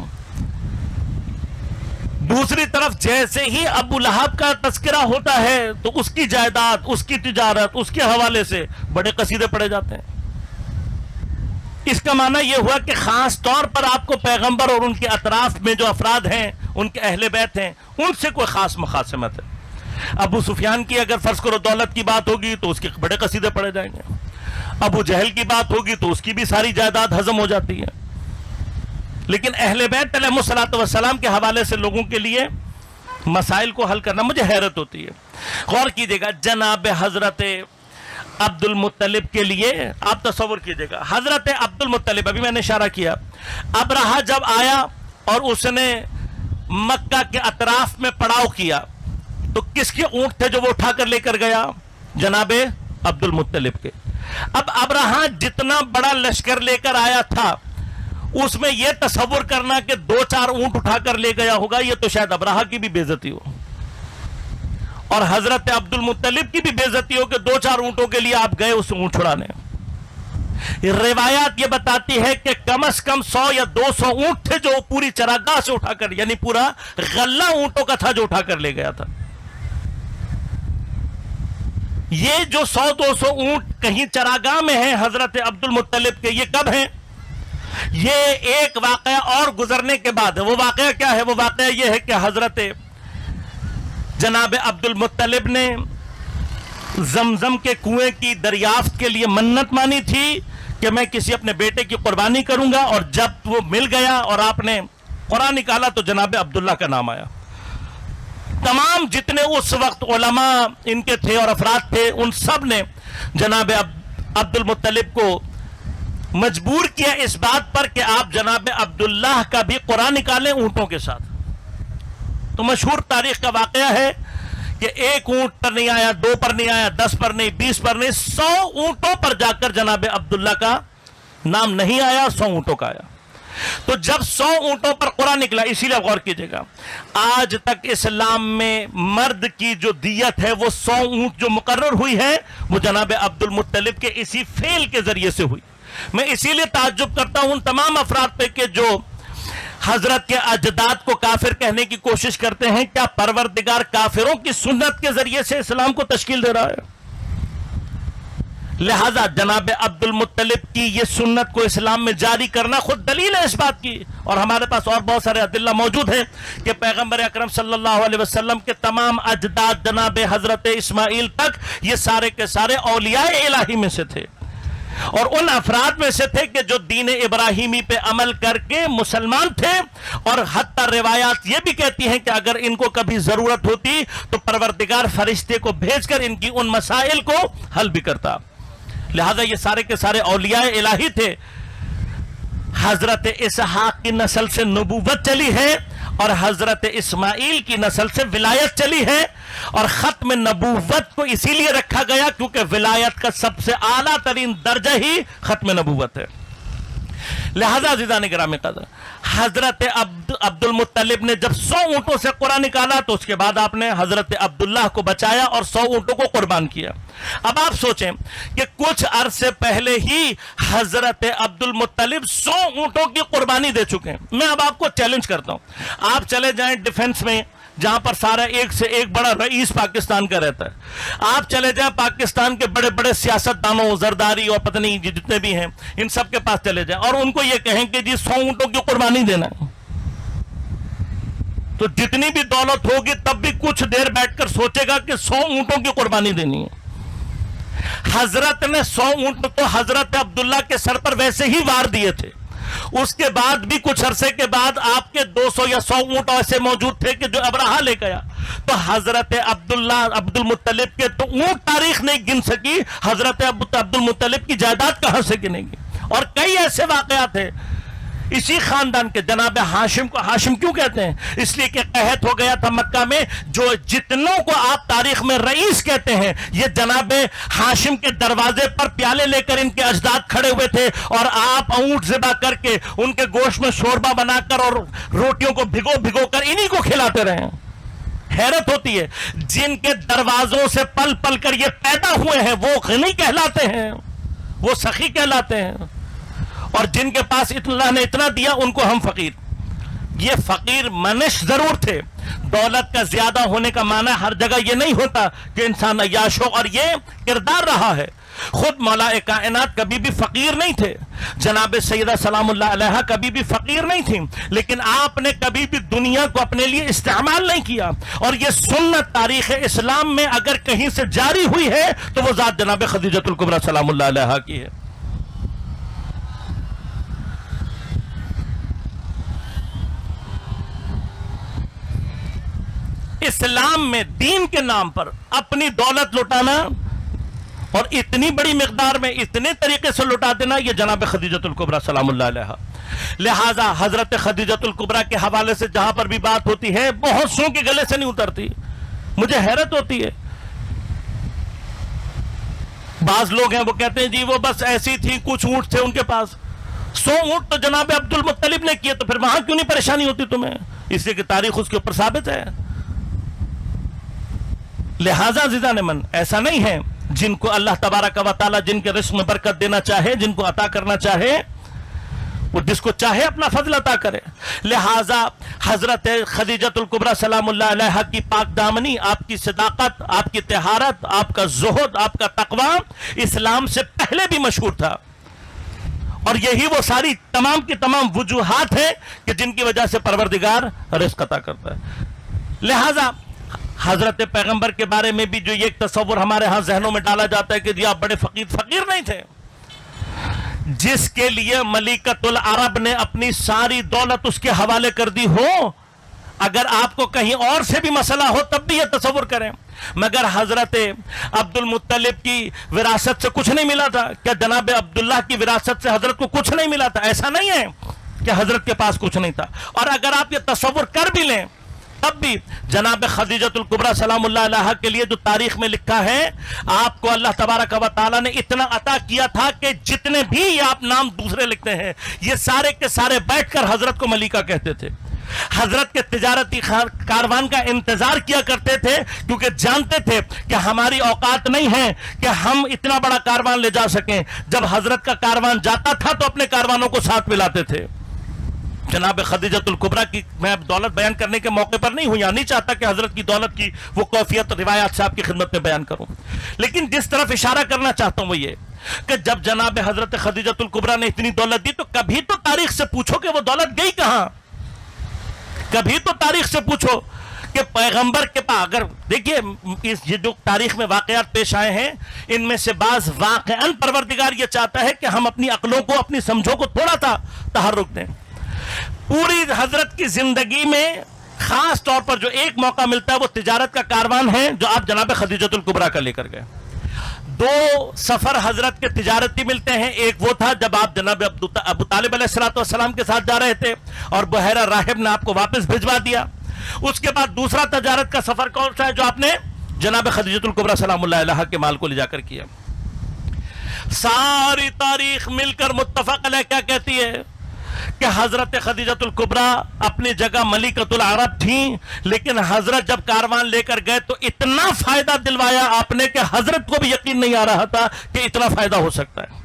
دوسری طرف جیسے ہی ابو لہب کا تذکرہ ہوتا ہے تو اس کی جائیداد، اس کی تجارت، اس کے حوالے سے بڑے قصیدے پڑے جاتے ہیں. اس کا معنی یہ ہوا کہ خاص طور پر آپ کو پیغمبر اور ان کے اطراف میں جو افراد ہیں، ان کے اہل بیت ہیں، ان سے کوئی خاص مخاصمت ہے. ابو سفیان کی اگر فرض کرو دولت کی بات ہوگی تو اس کے بڑے قصیدے پڑے جائیں گے. ابو جہل کی بات ہوگی تو اس کی بھی ساری جائیداد ہضم ہو جاتی ہے. لیکن اہل بیت علیہ السلام کے حوالے سے لوگوں کے لیے مسائل کو حل کرنا مجھے حیرت ہوتی ہے. غور کیجئے گا، جناب حضرت عبد المطلب کے لیے آپ تصور کیجئے گا، حضرت عبد المطلب، ابھی میں نے اشارہ کیا، ابرہہ جب آیا اور اس نے مکہ کے اطراف میں پڑاؤ کیا تو کس کے اونٹ تھے جو وہ اٹھا کر لے کر گیا؟ جناب عبد المطلب کے۔ اب ابرہہ جتنا بڑا لشکر لے کر آیا تھا اس میں یہ تصور کرنا کہ 2-4 اونٹ اٹھا کر لے گیا ہوگا، یہ تو شاید ابرہہ کی بھی بے عزتی ہو اور حضرت عبد المطلب کی بھی بے عزتی ہو کہ 2-4 اونٹوں کے لیے آپ گئے اس اونٹ چھڑانے۔ روایات یہ بتاتی ہے کہ کم از کم 100 یا 200 اونٹ تھے جو پوری چراگاہ سے اٹھا کر، یعنی پورا غلہ اونٹوں کا تھا جو اٹھا کر لے گیا تھا۔ یہ جو 100-200 اونٹ کہیں چراگاہ میں ہیں حضرت عبد المطلب کے، یہ کب ہیں؟ یہ ایک واقعہ اور گزرنے کے بعد ہے۔ وہ واقعہ کیا ہے؟ وہ واقعہ یہ ہے کہ حضرت جناب عبد المطلب نے زمزم کے کنویں کی دریافت کے لیے منت مانی تھی کہ میں کسی اپنے بیٹے کی قربانی کروں گا، اور جب وہ مل گیا اور آپ نے قرآن نکالا تو جناب عبداللہ کا نام آیا۔ تمام جتنے اس وقت علماء ان کے تھے اور افراد تھے ان سب نے جناب عبد المطلب کو مجبور کیا اس بات پر کہ آپ جناب عبداللہ کا بھی قرآن نکالیں اونٹوں کے ساتھ۔ تو مشہور تاریخ کا واقعہ ہے کہ 1 اونٹ پر نہیں آیا، 2 پر نہیں آیا، 10 پر نہیں، 20 پر نہیں، 100 اونٹوں پر جا کر جناب عبداللہ کا نام نہیں آیا، 100 اونٹوں کا آیا۔ تو جب 100 اونٹوں پر قرآن نکلا، اسی لیے غور کیجئے گا، آج تک اسلام میں مرد کی جو دیت ہے وہ 100 اونٹ جو مقرر ہوئی ہے وہ جناب عبد المطلب کے اسی فعل کے ذریعے سے ہوئی۔ میں اسی لیے تعجب کرتا ہوں ان تمام افراد پہ کہ جو حضرت کے اجداد کو کافر کہنے کی کوشش کرتے ہیں، کیا پروردگار کافروں کی سنت کے ذریعے سے اسلام کو تشکیل دے رہا ہے؟ لہذا جناب عبد المطلب کی یہ سنت کو اسلام میں جاری کرنا خود دلیل ہے اس بات کی، اور ہمارے پاس اور بہت سارے ادلہ موجود ہیں کہ پیغمبر اکرم صلی اللہ علیہ وسلم کے تمام اجداد جناب حضرت اسماعیل تک یہ سارے کے سارے اولیاء الہی میں سے تھے، اور ان افراد میں سے تھے کہ جو دین ابراہیمی پہ عمل کر کے مسلمان تھے، اور حتی روایات یہ بھی کہتی ہیں کہ اگر ان کو کبھی ضرورت ہوتی تو پروردگار فرشتے کو بھیج کر ان کی ان مسائل کو حل بھی کرتا۔ لہذا یہ سارے کے سارے اولیاء الہی تھے۔ حضرت اسحاق کی نسل سے نبوت چلی ہے اور حضرت اسماعیل کی نسل سے ولایت چلی ہے، اور ختم نبوت کو اسی لیے رکھا گیا کیونکہ ولایت کا سب سے اعلیٰ ترین درجہ ہی ختم نبوت ہے۔ لہذا عزیزان گرامی قدر، حضرت عبد المطلب نے جب 100 اونٹوں سے قرآن نکالا تو اس کے بعد آپ نے حضرت عبداللہ کو بچایا اور 100 اونٹوں کو قربان کیا۔ اب آپ سوچیں کہ کچھ عرصے پہلے ہی حضرت عبد المطلب 100 اونٹوں کی قربانی دے چکے ہیں۔ میں اب آپ کو چیلنج کرتا ہوں، آپ چلے جائیں ڈیفنس میں جہاں پر سارا ایک سے ایک بڑا رئیس پاکستان کا رہتا ہے، آپ چلے جائیں پاکستان کے بڑے بڑے سیاستدانوں، زرداری اور پتہ نہیں جتنے بھی ہیں ان سب کے پاس چلے جائیں اور ان کو یہ کہیں کہ جی 100 اونٹوں کی قربانی دینا ہے، تو جتنی بھی دولت ہوگی تب بھی کچھ دیر بیٹھ کر سوچے گا کہ 100 اونٹوں کی قربانی دینی ہے۔ حضرت نے 100 اونٹ تو حضرت عبداللہ کے سر پر ویسے ہی وار دیے تھے، اس کے بعد بھی کچھ عرصے کے بعد آپ کے 200 یا 100 اونٹ ایسے موجود تھے کہ جو ابرہہ لے گیا، تو حضرت عبد المطلب کے تو اونٹ تاریخ نہیں گن سکی، حضرت عبد المطلب کی جائیداد کہاں سے گنے گی؟ اور کئی ایسے واقعات ہیں اسی خاندان کے، جناب ہاشم کو ہاشم کیوں کہتے ہیں؟ اس لیے کہ قحط ہو گیا تھا مکہ میں، جو جتنوں کو آپ تاریخ میں رئیس کہتے ہیں یہ جناب ہاشم کے دروازے پر پیالے لے کر ان کے اجداد کھڑے ہوئے تھے، اور آپ اونٹ ذبح کر کے ان کے گوشت میں شوربہ بنا کر اور روٹیوں کو بھگو بھگو کر انہی کو کھلاتے رہے ہیں۔ حیرت ہوتی ہے، جن کے دروازوں سے پل پل کر یہ پیدا ہوئے ہیں وہ غنی کہلاتے ہیں، وہ سخی کہلاتے ہیں، اور جن کے پاس اللہ نے اتنا دیا ان کو ہم فقیر۔ یہ فقیر منش ضرور تھے، دولت کا زیادہ ہونے کا معنی ہر جگہ یہ نہیں ہوتا کہ انسان عیاش ہو، اور یہ کردار رہا ہے۔ خود مولا کائنات کبھی بھی فقیر نہیں تھے، جناب سیدہ سلام اللہ علیہا کبھی بھی فقیر نہیں تھی، لیکن آپ نے کبھی بھی دنیا کو اپنے لیے استعمال نہیں کیا، اور یہ سنت تاریخ اسلام میں اگر کہیں سے جاری ہوئی ہے تو وہ ذات جناب خدیجۃ الکبریٰ سلام اللہ علیہا کی ہے۔ اسلام میں دین کے نام پر اپنی دولت لٹانا اور اتنی بڑی مقدار میں اتنے طریقے سے لٹا دینا، یہ جناب خدیجۃ الکبریٰ سلام اللہ علیہا۔ لہٰذا حضرت خدیجۃ الکبریٰ کے حوالے سے جہاں پر بھی بات ہوتی ہے بہت سو کے گلے سے نہیں اترتی، مجھے حیرت ہوتی ہے۔ بعض لوگ ہیں وہ کہتے ہیں جی وہ بس ایسی تھی، کچھ اونٹ تھے ان کے پاس، 100 اونٹ تو جناب عبد المطلب نے کیے، تو پھر وہاں کیوں نہیں پریشانی ہوتی تمہیں؟ اس لیے کہ تاریخ اس کے اوپر ثابت ہے۔ لہٰذا عزیزان من، ایسا نہیں ہے، جن کو اللہ تبارک و تعالی جن کے رزق میں برکت دینا چاہے، جن کو عطا کرنا چاہے، وہ جس کو چاہے اپنا فضل عطا کرے۔ لہٰذا حضرت خدیجۃ الکبریٰ سلام اللہ علیہا کی پاک دامنی، آپ کی صداقت، آپ کی طہارت، آپ کا زہد، آپ کا تقوی اسلام سے پہلے بھی مشہور تھا، اور یہی وہ ساری تمام کی تمام وجوہات ہیں کہ جن کی وجہ سے پروردگار رزق عطا کرتا ہے۔ لہٰذا حضرت پیغمبر کے بارے میں بھی جو یہ تصور ہمارے ہاں ذہنوں میں ڈالا جاتا ہے کہ جی آپ بڑے فقیر نہیں تھے، جس کے لیے ملکۃ العرب نے اپنی ساری دولت اس کے حوالے کر دی ہو، اگر آپ کو کہیں اور سے بھی مسئلہ ہو تب بھی یہ تصور کریں۔ مگر حضرت عبد المطلب کی وراثت سے کچھ نہیں ملا تھا؟ کیا جناب عبداللہ کی وراثت سے حضرت کو کچھ نہیں ملا تھا؟ ایسا نہیں ہے کہ حضرت کے پاس کچھ نہیں تھا۔ اور اگر آپ یہ تصور کر بھی لیں تب بھی جناب خدیجۃ الکبریٰ سلام اللہ علیہا کے لیے جو تاریخ میں لکھا ہے، آپ کو اللہ تبارک و تعالیٰ نے اتنا عطا کیا تھا کہ جتنے بھی یہ آپ نام دوسرے لکھتے ہیں، یہ سارے کے سارے بیٹھ کر حضرت کو ملکہ کہتے تھے، حضرت کے تجارتی کاروان کا انتظار کیا کرتے تھے، کیونکہ جانتے تھے کہ ہماری اوقات نہیں ہے کہ ہم اتنا بڑا کاروان لے جا سکیں۔ جب حضرت کا کاروان جاتا تھا تو اپنے کاروانوں کو ساتھ ملاتے تھے۔ جناب خدیجۃ الکبریٰ کی میں دولت بیان کرنے کے موقع پر نہیں ہوں، یا نہیں چاہتا کہ حضرت کی دولت کی وہ کیفیت روایات سے آپ کی خدمت میں بیان کروں، لیکن جس طرف اشارہ کرنا چاہتا ہوں وہ یہ کہ جب جناب حضرت خدیجۃ الکبریٰ نے اتنی دولت دی تو کبھی تو تاریخ سے پوچھو کہ وہ دولت گئی کہاں؟ کبھی تو تاریخ سے پوچھو کہ پیغمبر کے پاس، اگر دیکھیے یہ جو تاریخ میں واقعات پیش آئے ہیں، ان میں سے بعض واقعاً پروردگار یہ چاہتا ہے کہ ہم اپنی عقلوں کو، اپنی سمجھوں کو تھوڑا سا تحرک دیں۔ پوری حضرت کی زندگی میں خاص طور پر جو ایک موقع ملتا ہے وہ تجارت کا کاروان ہے جو آپ جناب خدیجۃ الکبریٰ کا لے کر گئے۔ 2 سفر حضرت کے تجارتی ملتے ہیں، ایک وہ تھا جب آپ جناب ابو طالب علیہ السلام کے ساتھ جا رہے تھے اور بحیرہ راہب نے آپ کو واپس بھجوا دیا۔ اس کے بعد دوسرا تجارت کا سفر کون سا ہے جو آپ نے جناب خدیجۃ الکبریٰ سلام اللہ علیہا کے مال کو لے جا کر کیا۔ ساری تاریخ مل کر متفق علیہ کیا کہتی ہے کہ حضرت خدیجۃ الکبریٰ اپنی جگہ ملکۃ العرب تھیں، لیکن حضرت جب کاروان لے کر گئے تو اتنا فائدہ دلوایا آپ نے کہ حضرت کو بھی یقین نہیں آ رہا تھا کہ اتنا فائدہ ہو سکتا ہے۔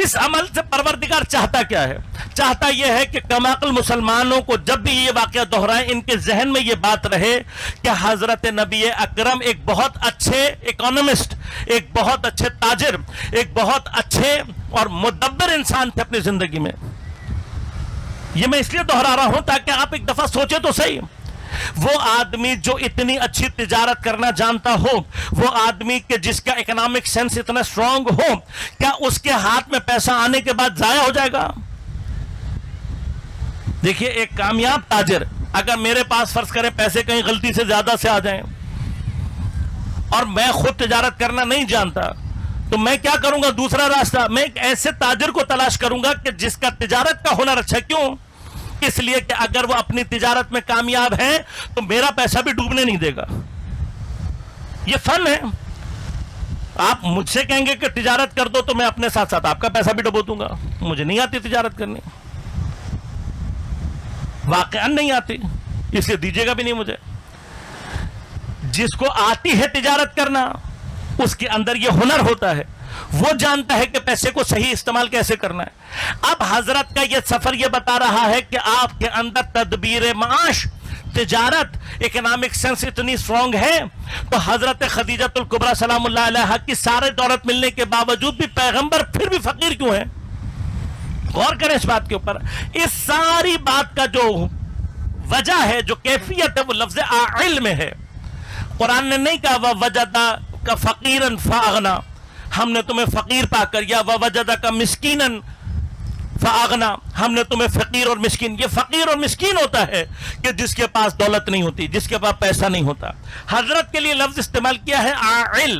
اس عمل سے پروردگار چاہتا کیا ہے؟ چاہتا یہ ہے کہ کماقل مسلمانوں کو جب بھی یہ واقعہ دہرائیں ان کے ذہن میں یہ بات رہے کہ حضرت نبی اکرم ایک بہت اچھے اکانومسٹ، ایک بہت اچھے تاجر، ایک بہت اچھے اور مدبر انسان تھے اپنی زندگی میں۔ یہ میں اس لیے دہرا رہا ہوں تاکہ آپ ایک دفعہ سوچیں تو صحیح، وہ آدمی جو اتنی اچھی تجارت کرنا جانتا ہو، وہ آدمی کہ جس کا اکنامک سینس اتنا سٹرونگ ہو، کیا اس کے ہاتھ میں پیسہ آنے کے بعد ضائع ہو جائے گا؟ دیکھیے ایک کامیاب تاجر، اگر میرے پاس فرض کریں پیسے کہیں غلطی سے زیادہ سے آ جائیں اور میں خود تجارت کرنا نہیں جانتا تو میں کیا کروں گا؟ دوسرا راستہ، میں ایک ایسے تاجر کو تلاش کروں گا کہ جس کا تجارت کا ہنر اچھا۔ کیوں؟ اس لیے کہ اگر وہ اپنی تجارت میں کامیاب ہے تو میرا پیسہ بھی ڈوبنے نہیں دے گا۔ یہ فن ہے۔ آپ مجھ سے کہیں گے کہ تجارت کر دو تو میں اپنے ساتھ ساتھ آپ کا پیسہ بھی ڈبو دوں گا۔ مجھے نہیں آتی تجارت کرنی، واقعاً نہیں آتی، اس لیے دیجیے گا بھی نہیں مجھے۔ جس کو آتی ہے تجارت کرنا، اس کے اندر یہ ہنر ہوتا ہے، وہ جانتا ہے کہ پیسے کو صحیح استعمال کیسے کرنا ہے۔ اب حضرت کا یہ سفر یہ بتا رہا ہے کہ آپ کے اندر تدبیر معاش، تجارت، اکنامک سینس اتنی سٹرونگ ہے، تو حضرت خدیجۃ الکبریٰ سلام اللہ علیہا کی سارے دولت ملنے کے باوجود بھی پیغمبر پھر بھی فقیر کیوں ہیں؟ غور کریں اس بات کے اوپر۔ اس ساری بات کا جو وجہ ہے، جو کیفیت ہے، وہ لفظ علم ہے۔ قرآن نے نہیں کہا وَوَجَدَكَ فَقِيرًا فَأَغْنَا، ہم نے تمہیں فقیر پا کر، یا وَوَجَدَكَ مِسْكِينًا فَأَغْنَا، ہم نے تمہیں فقیر اور مسکین۔ یہ فقیر اور مسکین ہوتا ہے کہ جس کے پاس دولت نہیں ہوتی، جس کے پاس پیسہ نہیں ہوتا۔ حضرت کے لیے لفظ استعمال کیا ہے عائل۔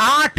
8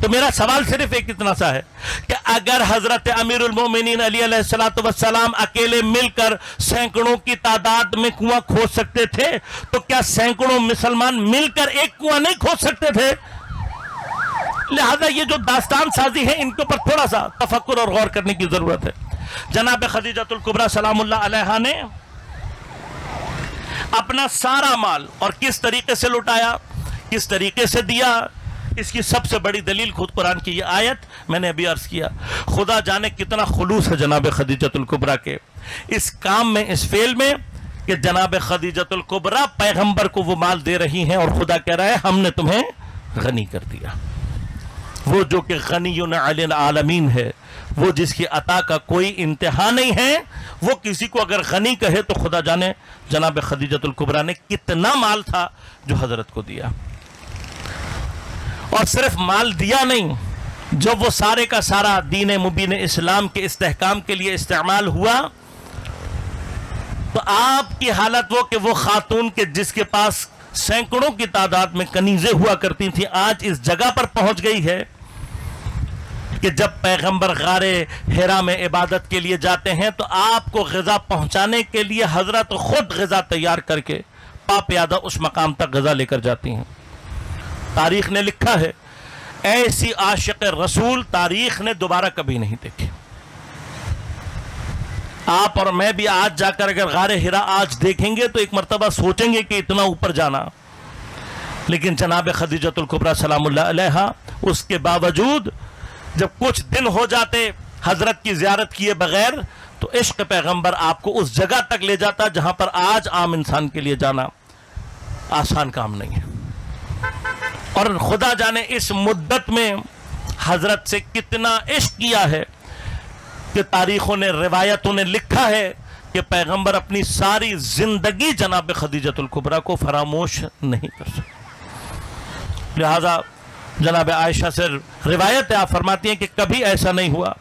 تو میرا سوال صرف ایک اتنا سا ہے کہ اگر حضرت امیر المومنین علی علیہ الصلوۃ والسلام اکیلے مل کر سینکڑوں کی تعداد میں کنواں کھود سکتے تھے تو کیا سینکڑوں مسلمان مل کر ایک کنواں نہیں کھود سکتے تھے؟ لہذا یہ جو داستان سازی ہے ان کے اوپر تھوڑا سا تفکر اور غور کرنے کی ضرورت ہے۔ جناب خدیجۃ الکبریٰ سلام اللہ علیہا نے اپنا سارا مال اور کس طریقے سے لٹایا، کس طریقے سے دیا، اس کی سب سے بڑی دلیل خود قرآن کی یہ آیت میں نے ابھی عرض کیا۔ خدا جانے کتنا خلوص ہے جناب خدیجۃ الکبریٰ کے اس کام میں، اس فعل میں، کہ جناب خدیجۃ الکبریٰ پیغمبر کو وہ مال دے رہی ہیں اور خدا کہہ رہا ہے ہم نے تمہیں غنی کر دیا۔ وہ جو کہ غنی علی العالمین ہے، وہ جس کی عطا کا کوئی انتہا نہیں ہے، وہ کسی کو اگر غنی کہے تو خدا جانے جناب خدیجۃ الکبریٰ نے کتنا مال تھا جو حضرت کو دیا۔ اور صرف مال دیا نہیں، جب وہ سارے کا سارا دین مبین اسلام کے استحکام کے لیے استعمال ہوا تو آپ کی حالت وہ کہ وہ خاتون کے جس کے پاس سینکڑوں کی تعداد میں کنیزیں ہوا کرتی تھیں آج اس جگہ پر پہنچ گئی ہے کہ جب پیغمبر غار حرا میں عبادت کے لیے جاتے ہیں تو آپ کو غذا پہنچانے کے لیے حضرت خود غذا تیار کر کے پا پیادہ اس مقام تک غذا لے کر جاتی ہیں۔ تاریخ نے لکھا ہے ایسی عاشق رسول تاریخ نے دوبارہ کبھی نہیں دیکھی۔ آپ اور میں بھی آج جا کر اگر غار حرا آج دیکھیں گے تو ایک مرتبہ سوچیں گے کہ اتنا اوپر جانا، لیکن جناب خدیجۃ الکبریٰ سلام اللہ علیہا اس کے باوجود جب کچھ دن ہو جاتے حضرت کی زیارت کیے بغیر تو عشق پیغمبر آپ کو اس جگہ تک لے جاتا جہاں پر آج عام انسان کے لیے جانا آسان کام نہیں ہے۔ اور خدا جانے اس مدت میں حضرت سے کتنا عشق کیا ہے کہ تاریخوں نے، روایتوں نے لکھا ہے کہ پیغمبر اپنی ساری زندگی جناب خدیجۃ الکبریٰ کو فراموش نہیں کر سکتے۔ لہذا جناب عائشہ سے روایت ہے، آپ فرماتی ہیں کہ کبھی ایسا نہیں ہوا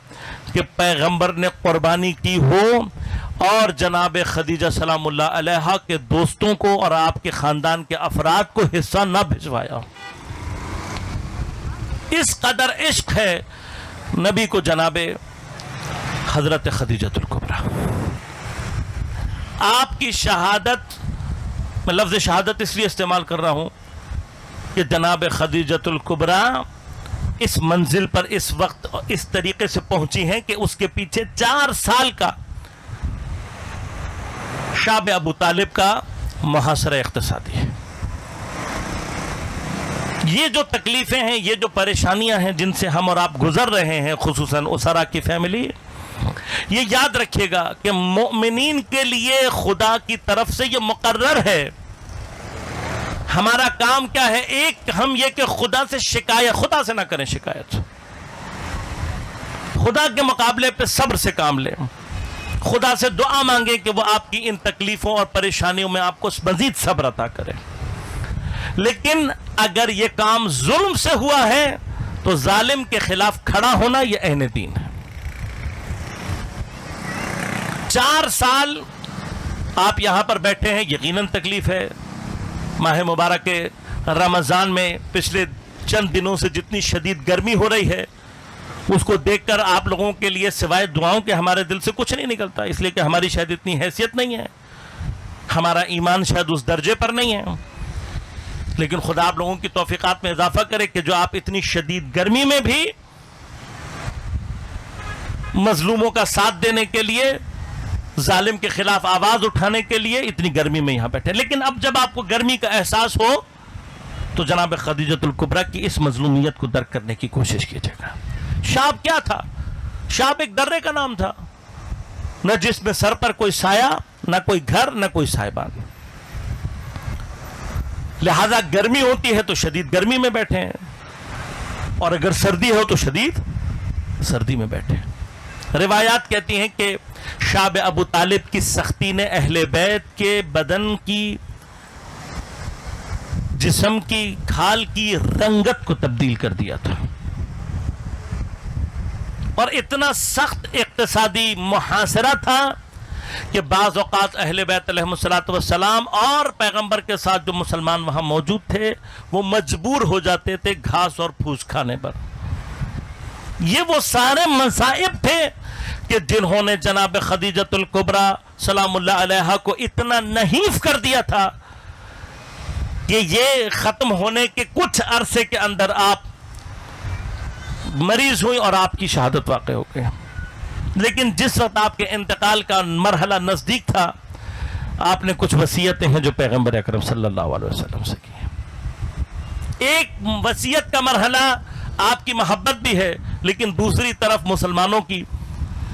کہ پیغمبر نے قربانی کی ہو اور جناب خدیجہ سلام اللہ علیہا کے دوستوں کو اور آپ کے خاندان کے افراد کو حصہ نہ بھجوایا۔ اس قدر عشق ہے نبی کو جناب حضرت خدیجۃ الکبریٰ۔ آپ کی شہادت، میں لفظ شہادت اس لیے استعمال کر رہا ہوں کہ جناب خدیجۃ الکبریٰ اس منزل پر اس وقت اس طریقے سے پہنچی ہیں کہ اس کے پیچھے 4 سال کا شاب ابو طالب کا محاصرہ اقتصادی ہے۔ یہ جو تکلیفیں ہیں، یہ جو پریشانیاں ہیں جن سے ہم اور آپ گزر رہے ہیں، خصوصاً اسرا کی فیملی، یہ یاد رکھیے گا کہ مومنین کے لیے خدا کی طرف سے یہ مقرر ہے۔ ہمارا کام کیا ہے؟ ایک ہم یہ کہ خدا سے شکایت، خدا سے نہ کریں شکایت، خدا کے مقابلے پہ صبر سے کام لیں، خدا سے دعا مانگیں کہ وہ آپ کی ان تکلیفوں اور پریشانیوں میں آپ کو مزید صبر عطا کرے۔ لیکن اگر یہ کام ظلم سے ہوا ہے تو ظالم کے خلاف کھڑا ہونا یہ عین دین ہے۔ 4 سال آپ یہاں پر بیٹھے ہیں، یقیناً تکلیف ہے۔ ماہ مبارک رمضان میں پچھلے چند دنوں سے جتنی شدید گرمی ہو رہی ہے اس کو دیکھ کر آپ لوگوں کے لیے سوائے دعاؤں کے ہمارے دل سے کچھ نہیں نکلتا، اس لیے کہ ہماری شاید اتنی حیثیت نہیں ہے، ہمارا ایمان شاید اس درجے پر نہیں ہے۔ لیکن خدا آپ لوگوں کی توفیقات میں اضافہ کرے کہ جو آپ اتنی شدید گرمی میں بھی مظلوموں کا ساتھ دینے کے لیے، ظالم کے خلاف آواز اٹھانے کے لیے اتنی گرمی میں یہاں بیٹھے۔ لیکن اب جب آپ کو گرمی کا احساس ہو تو جناب خدیجۃ الکبریٰ کی اس مظلومیت کو درک کرنے کی کوشش کیجیے گا۔ شاب کیا تھا؟ شاب ایک درے کا نام تھا، نہ جس میں سر پر کوئی سایہ، نہ کوئی گھر، نہ کوئی سائبان۔ لہذا گرمی ہوتی ہے تو شدید گرمی میں بیٹھے ہیں، اور اگر سردی ہو تو شدید سردی میں بیٹھے ہیں۔ روایات کہتی ہیں کہ شاب ابو طالب کی سختی نے اہل بیت کے بدن کی، جسم کی، کھال کی رنگت کو تبدیل کر دیا تھا، اور اتنا سخت اقتصادی محاصرہ تھا کہ بعض اوقات اہل بیت علیہم الصلوۃ والسلام اور پیغمبر کے ساتھ جو مسلمان وہاں موجود تھے وہ مجبور ہو جاتے تھے گھاس اور پھوس کھانے پر۔ یہ وہ سارے مصائب تھے کہ جنہوں نے جناب خدیجۃ الکبریٰ سلام اللہ علیہا کو اتنا نحیف کر دیا تھا کہ یہ ختم ہونے کے کچھ عرصے کے اندر آپ مریض ہوئی اور آپ کی شہادت واقع ہو گئی. لیکن جس وقت آپ کے انتقال کا مرحلہ نزدیک تھا آپ نے کچھ وصیتیں ہیں جو پیغمبر اکرم صلی اللہ علیہ وسلم سے کی ہیں. ایک وصیت کا مرحلہ آپ کی محبت بھی ہے، لیکن دوسری طرف مسلمانوں کی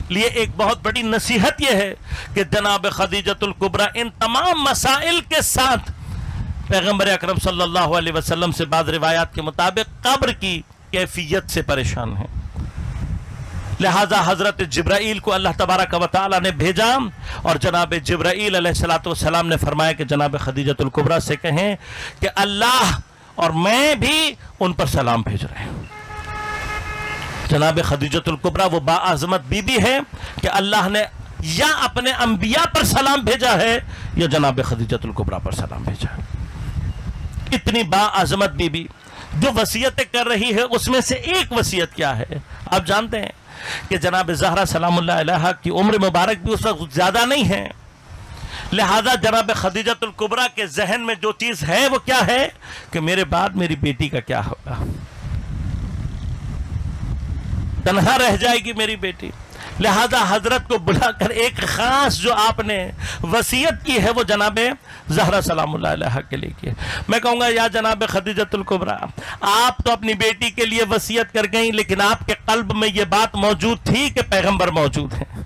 لیے ایک بہت بڑی نصیحت یہ ہے کہ جناب خدیجۃ الکبریٰ ان تمام مسائل کے ساتھ پیغمبر اکرم صلی اللہ علیہ وسلم سے بعض روایات کے مطابق قبر کی کیفیت سے پریشان ہیں. لہذا حضرت جبرائیل کو اللہ تبارک و تعالی نے بھیجا اور جناب جبرائیل علیہ السلام نے فرمایا کہ جناب خدیجۃ الکبریٰ سے کہیں کہ اللہ اور میں بھی ان پر سلام بھیج رہے ہیں. جناب خدیجۃ الکبریٰ وہ باعظمت بی بی ہے کہ اللہ نے یا اپنے انبیاء پر سلام بھیجا ہے یا جناب خدیجۃ الکبریٰ پر سلام بھیجا ہے. اتنی باعظمت بی بی جو وصیتیں کر رہی ہے، اس میں سے ایک وصیت کیا ہے آپ جانتے ہیں کہ جناب زہرا سلام اللہ علیہا کی عمر مبارک بھی اس وقت زیادہ نہیں ہے. لہذا جناب خدیجۃ الکبریٰ کے ذہن میں جو چیز ہے وہ کیا ہے کہ میرے بعد میری بیٹی کا کیا ہوگا، تنہا رہ جائے گی میری بیٹی. لہذا حضرت کو بلا کر ایک خاص جو آپ نے وصیت کی ہے وہ جناب زہرا سلام اللہ علیہا کے لیے کی. میں کہوں گا یا جناب خدیجۃ الکبریٰ، آپ تو اپنی بیٹی کے لیے وصیت کر گئیں، لیکن آپ کے قلب میں یہ بات موجود تھی کہ پیغمبر موجود ہیں،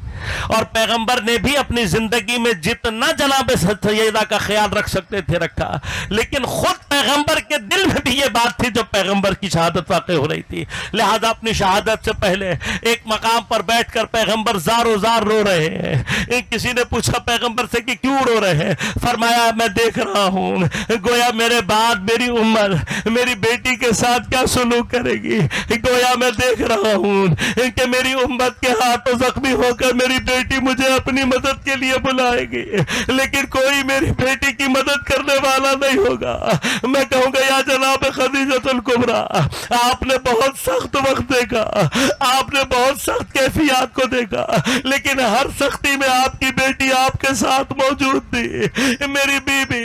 اور پیغمبر نے بھی اپنی زندگی میں جتنا جناب سیدہ کا خیال رکھ سکتے تھے رکھا، لیکن خود پیغمبر کے دل میں بھی یہ بات تھی جو پیغمبر کی شہادت واقع ہو رہی تھی. لہذا اپنی شہادت سے پہلے ایک مقام پر بیٹھ کر پیغمبر زار و زار رو رہے ہیں. کسی نے پوچھا پیغمبر سے کہ کیوں رو رہے ہیں؟ فرمایا میں دیکھ رہا ہوں گویا میرے بعد میری عمر میری بیٹی کے ساتھ کیا سلوک کرے گی. گویا میں دیکھ رہا ہوں کہ میری امت کے ہاتھوں زخمی ہو کر میری بیٹی مجھے اپنی مدد کے لیے بلائے گی، لیکن کوئی میری بیٹی کی مدد کرنے والا نہیں ہوگا. میں کہوں گا یا جناب خدیجۃ الکبریٰ، آپ نے بہت سخت وقت دیکھا، آپ نے بہت سخت کیفیات کو دیکھا، لیکن ہر سختی میں آپ کی بیٹی آپ کے ساتھ موجود تھی میری بیوی.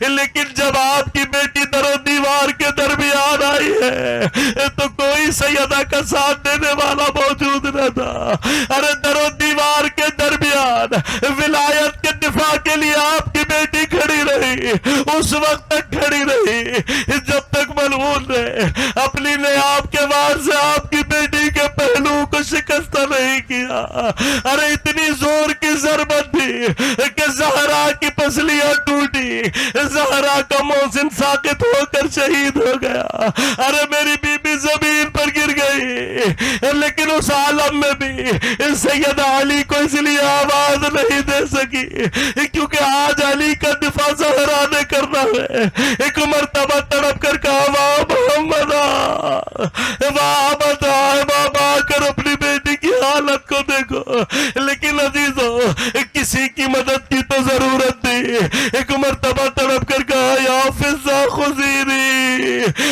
لیکن جب آپ کی بیٹی در و دیوار کے درمیان آئی ہے تو کوئی سیدہ کا ساتھ دینے والا موجود نہ تھا. ارے در و دیوار کے درمیان ولایت کے دفاع کے لیے آپ کی بیٹی کھڑی رہی، اس وقت تک کھڑی رہی جب تک ملعون نے اپنی نیاب کے وار سے آپ کی بیٹی کے پہلو کو شکستہ نہیں کیا. ارے اتنی زور کی ضربت تھی کہ زہرا کی پسلیاں ٹوٹی، زہرا کا محسن ساقط ہو کر شہید ہو گیا. ارے میری بیوی زمین پر گر گئی، لیکن اس عالم میں بھی سید علی کو اس لیے آواز نہیں دے سکی کیونکہ آج علی کا دفاع زہرا نے کرنا ہے. ایک مرتبہ تڑپ کر کہا واہ محمد واہ بتا بابا کر اپنی بیٹی کی حالت کو دیکھو. لیکن عزیزو کسی کی مدد کی تو ضرورت تھی. ایک مرتبہ تڑپ کر کہا یا فضا خذینی،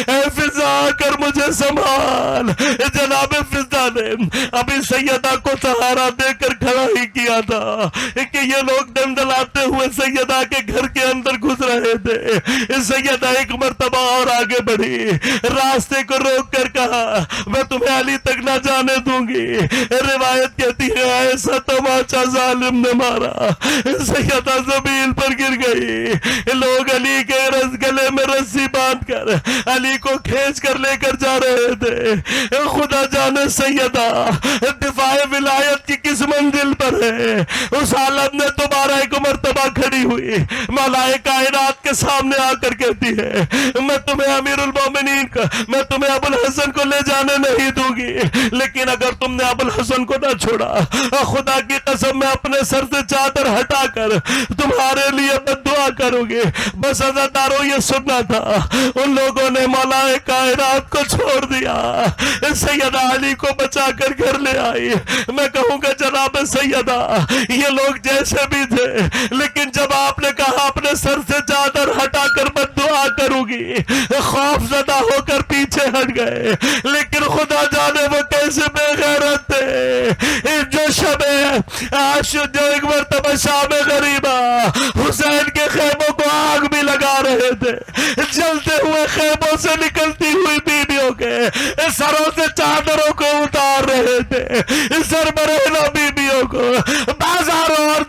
اے فضا کر مجھے سنبھال. جناب فضا نے ابھی سیدہ کو سہارا دے کر کھڑا ہی کیا تھا کہ یہ لوگ دندلاتے ہوئے سیدہ کے گھر کے اندر گھس رہے تھے. سیدہ ایک مرتبہ اور آگے بڑھی، راستے کو روک کر کہا میں تمہیں علی تک نہ جانے دوں گی. روایت کہتی ہے ایسا تماچا ظالم نے مارا، سیدہ زمین پر گر گئی. لوگ علی کے گلے میں رسی باندھ کر علی کو کھینچ کر لے کر جا رہے تھے. خدا جانے سیدہ دفاع ولایت کی کس منزل پر ہے. اس حالت نے دوبارہ ایک مرتبہ کھڑی ہوئی، ملائے کائنات کے سامنے آ کر کہتی ہے میں تمہیں امیر المومنین کا، میں تمہیں ابو الحسن کو لے جانے نہیں دوں گی، لیکن اگر تم نے ابو الحسن کو نہ چھوڑا خدا کی قسم میں اپنے سر سے چادر ہٹا کر تمہارے لیے بد دعا کروں گی. بس عزادارو یہ سننا تھا. ان لوگوں نے ملائے کائنات کو چھوڑ دیا، سیدہ علی کو بچا کر گھر لے آئی. میں کہوں گا جناب سیدہ یہ لوگ جیسے بھی تھے، لیکن جب آپ نے کہا اپنے سر سے چادر ہٹا کر بد دعا کروں گی، خوف زدہ ہو کر پیچھے ہٹ گئے. لیکن خدا جانے وہ کیسے بے جو شب جو ایک مرتبہ شام غریبہ حسین کے خیموں کو آگ بھی لگا رہے تھے، جلتے ہوئے خیموں سے نکلتی ہوئی بیویوں کے سروں سے چادروں کو اتار رہے تھے، سربرہنہ بیویوں کو بازاروں اور